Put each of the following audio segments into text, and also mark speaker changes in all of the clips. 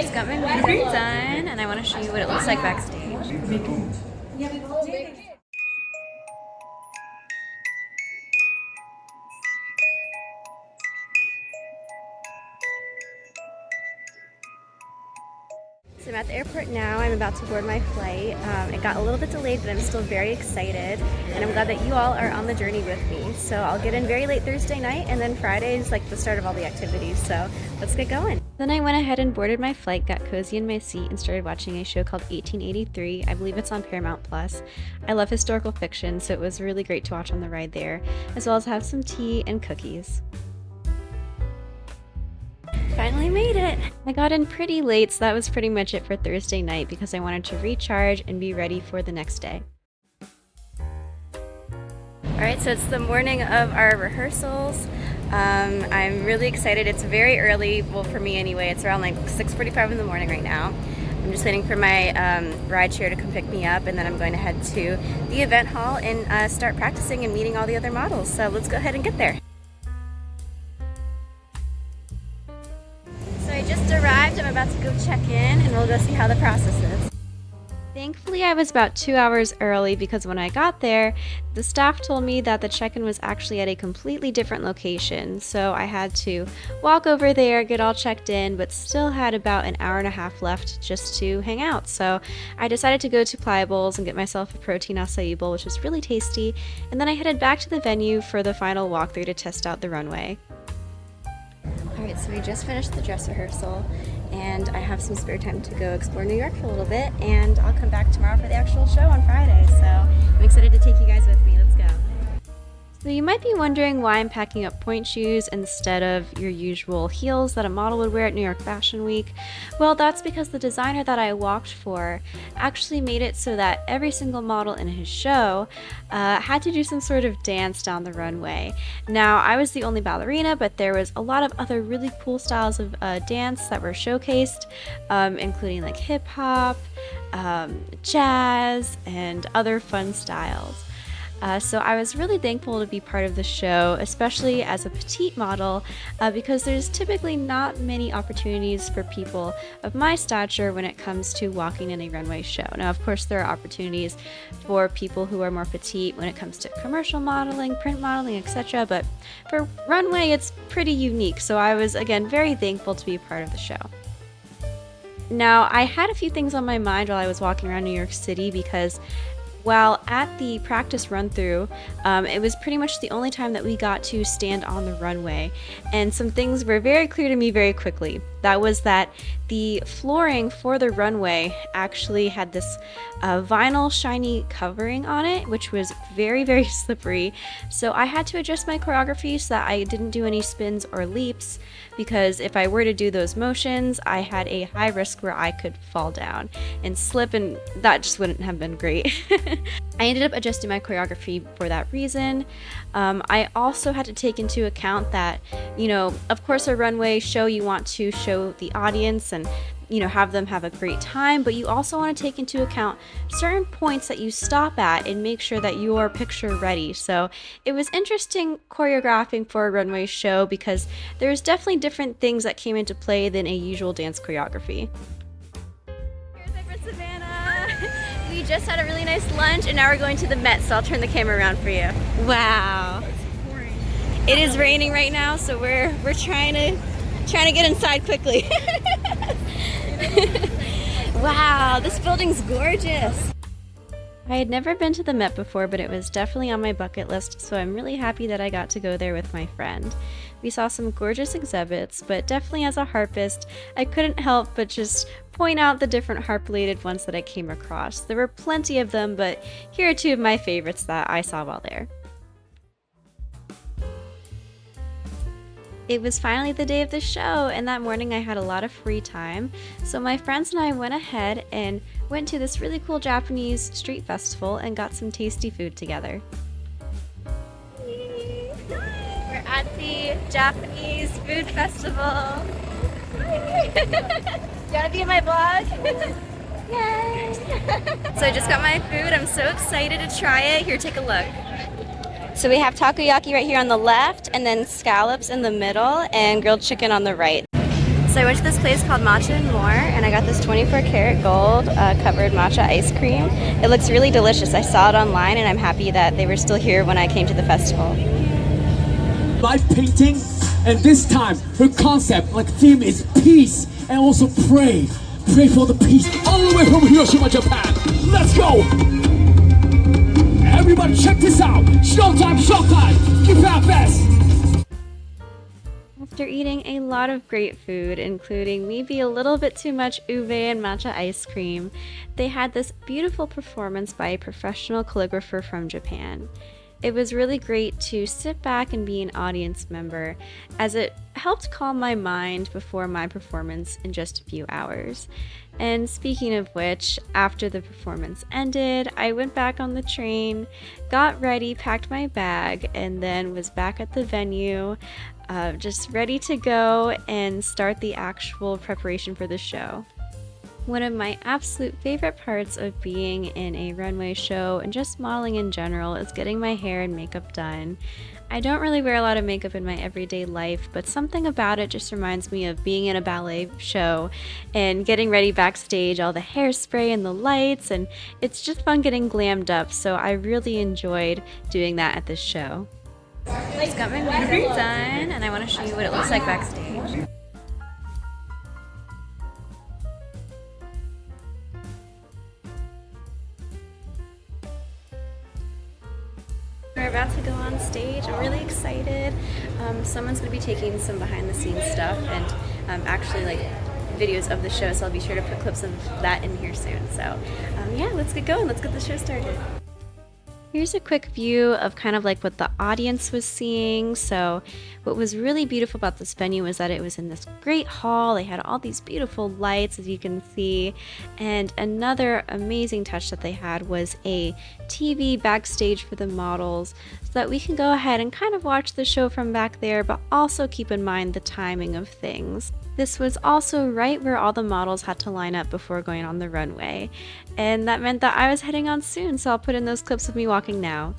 Speaker 1: Just got my makeup done, and I want to show you what it looks like backstage. So I'm at the airport now. I'm about to board my flight. It got a little bit delayed, but I'm still very excited, and I'm glad that you all are on the journey with me. So I'll get in very late Thursday night, and then Friday is like the start of all the activities. So let's get going. Then I went ahead and boarded my flight, got cozy in my seat, and started watching a show called 1883. I believe it's on Paramount Plus. I love historical fiction, so it was really great to watch on the ride there, as well as have some tea and cookies. Finally made it! I got in pretty late, so that was pretty much it for Thursday night because I wanted to recharge and be ready for the next day. Alright, so it's the morning of our rehearsals. I'm really excited. It's very early, well for me anyway. It's around like 6:45 in the morning right now. I'm just waiting for my ride share to come pick me up, and then I'm going to head to the event hall and start practicing and meeting all the other models. So let's go ahead and get there. So I just arrived. I'm about to go check in, and we'll go see how the process is. Thankfully, I was about 2 hours early because when I got there, the staff told me that the check-in was actually at a completely different location. So I had to walk over there, get all checked in, but still had about an hour and a half left just to hang out. So I decided to go to Pliables and get myself a protein acai bowl, which was really tasty. And then I headed back to the venue for the final walkthrough to test out the runway. Alright, so we just finished the dress rehearsal, and I have some spare time to go explore New York for a little bit, and I'll come back tomorrow for the actual show on Friday, so I'm excited to take you guys with me. Let's go. So you might be wondering why I'm packing up pointe shoes instead of your usual heels that a model would wear at New York Fashion Week. Well, that's because the designer that I walked for actually made it so that every single model in his show had to do some sort of dance down the runway. Now, I was the only ballerina, but there was a lot of other really cool styles of dance that were showcased, including like hip hop, jazz, and other fun styles. So I was really thankful to be part of the show, especially as a petite model, because there's typically not many opportunities for people of my stature when it comes to walking in a runway show. Now, of course, there are opportunities for people who are more petite when it comes to commercial modeling, print modeling, etc. But for runway, it's pretty unique. So I was, again, very thankful to be a part of the show. Now, I had a few things on my mind while I was walking around New York City because while at the practice run-through, it was pretty much the only time that we got to stand on the runway, and some things were very clear to me very quickly. That was that the flooring for the runway actually had this vinyl shiny covering on it, which was very, very slippery. So I had to adjust my choreography so that I didn't do any spins or leaps, because if I were to do those motions, I had a high risk where I could fall down and slip, and that just wouldn't have been great. I ended up adjusting my choreography for that reason. I also had to take into account that, you know, of course a runway show, you want to show the audience and, you know, have them have a great time, but you also want to take into account certain points that you stop at and make sure that you are picture ready. So it was interesting choreographing for a runway show because there's definitely different things that came into play than a usual dance choreography. Here's my friend Savannah. We just had a really nice lunch and now we're going to the Met, so I'll turn the camera around for you. Wow. It is raining right now, so we're trying to get inside quickly. Wow, this building's gorgeous. I had never been to the Met before, but it was definitely on my bucket list, so I'm really happy that I got to go there with my friend. We saw some gorgeous exhibits, but definitely as a harpist, I couldn't help but just point out the different harp-related ones that I came across. There were plenty of them, but here are two of my favorites that I saw while there. It was finally the day of the show, and that morning I had a lot of free time, so my friends and I went ahead and went to this really cool Japanese street festival and got some tasty food together. We're at the Japanese food festival. You wanna be in my vlog? Yes! So I just got my food. I'm so excited to try it. Here, take a look. So we have takoyaki right here on the left, and then scallops in the middle, and grilled chicken on the right. So I went to this place called Matcha and More, and I got this 24 karat gold covered matcha ice cream. It looks really delicious. I saw it online, and I'm happy that they were still here when I came to the festival.
Speaker 2: Live painting, and this time her concept, like theme, is peace and also pray. Pray for the peace all the way from Hiroshima, Japan. Let's go! Everybody check this out. Showtime, showtime. Give our best.
Speaker 1: After eating a lot of great food, including maybe a little bit too much ube and matcha ice cream, they had this beautiful performance by a professional calligrapher from Japan. It was really great to sit back and be an audience member, as it helped calm my mind before my performance in just a few hours. And speaking of which, after the performance ended, I went back on the train, got ready, packed my bag, and then was back at the venue, just ready to go and start the actual preparation for the show. One of my absolute favorite parts of being in a runway show and just modeling in general is getting my hair and makeup done. I don't really wear a lot of makeup in my everyday life, but something about it just reminds me of being in a ballet show and getting ready backstage, all the hairspray and the lights, and it's just fun getting glammed up, so I really enjoyed doing that at this show. I just got my makeup done, and I want to show you what it looks like backstage. We're about to go on stage. I'm really excited. Someone's going to be taking some behind the scenes stuff and actually like videos of the show, so I'll be sure to put clips of that in here soon. So yeah, let's get going. Let's get the show started. Here's a quick view of kind of like what the audience was seeing. So what was really beautiful about this venue was that it was in this great hall. They had all these beautiful lights, as you can see. And another amazing touch that they had was a TV backstage for the models, so that we can go ahead and kind of watch the show from back there, but also keep in mind the timing of things. This was also right where all the models had to line up before going on the runway, and that meant that I was heading on soon, so I'll put in those clips of me walking now.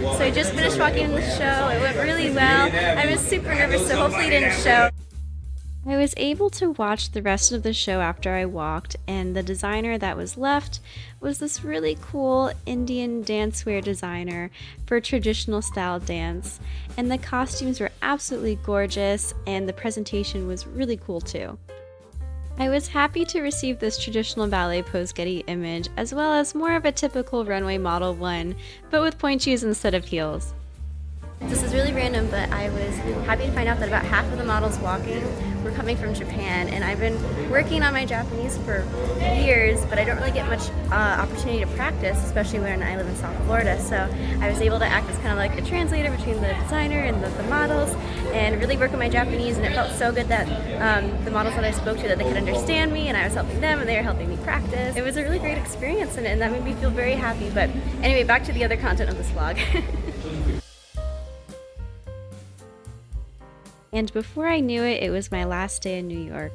Speaker 1: So I just finished walking in the show. It went really well. I was super nervous, so hopefully it didn't show. I was able to watch the rest of the show after I walked, and the designer that was left was this really cool Indian dancewear designer for traditional style dance. And the costumes were absolutely gorgeous, and the presentation was really cool too. I was happy to receive this traditional ballet pose Getty image, as well as more of a typical runway model one, but with point shoes instead of heels. This is really random, but I was happy to find out that about half of the models walking were coming from Japan, and I've been working on my Japanese for years, but I don't really get much opportunity to practice, especially when I live in South Florida. So I was able to act as kind of like a translator between the designer and the models, and really work on my Japanese, and it felt so good that the models that I spoke to, that they could understand me, and I was helping them, and they were helping me practice. It was a really great experience, and that made me feel very happy. But anyway, back to the other content of this vlog. And before I knew it, it was my last day in New York.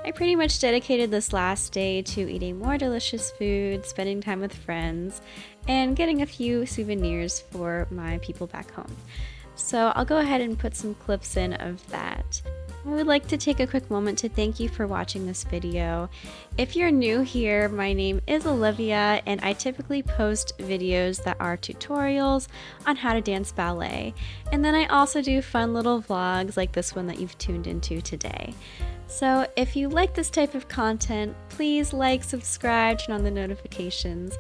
Speaker 1: I pretty much dedicated this last day to eating more delicious food, spending time with friends, and getting a few souvenirs for my people back home. So I'll go ahead and put some clips in of that. I would like to take a quick moment to thank you for watching this video. If you're new here, my name is Olivia, and I typically post videos that are tutorials on how to dance ballet. And then I also do fun little vlogs like this one that you've tuned into today. So if you like this type of content, please like, subscribe, turn on the notifications,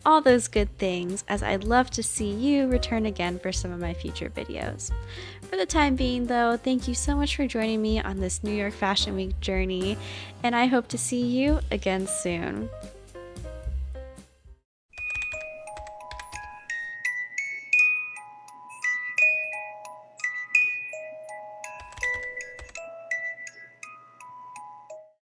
Speaker 1: all those good things, as I'd love to see you return again for some of my future videos. For the time being though, thank you so much for joining me on this New York Fashion Week journey, and I hope to see you again soon.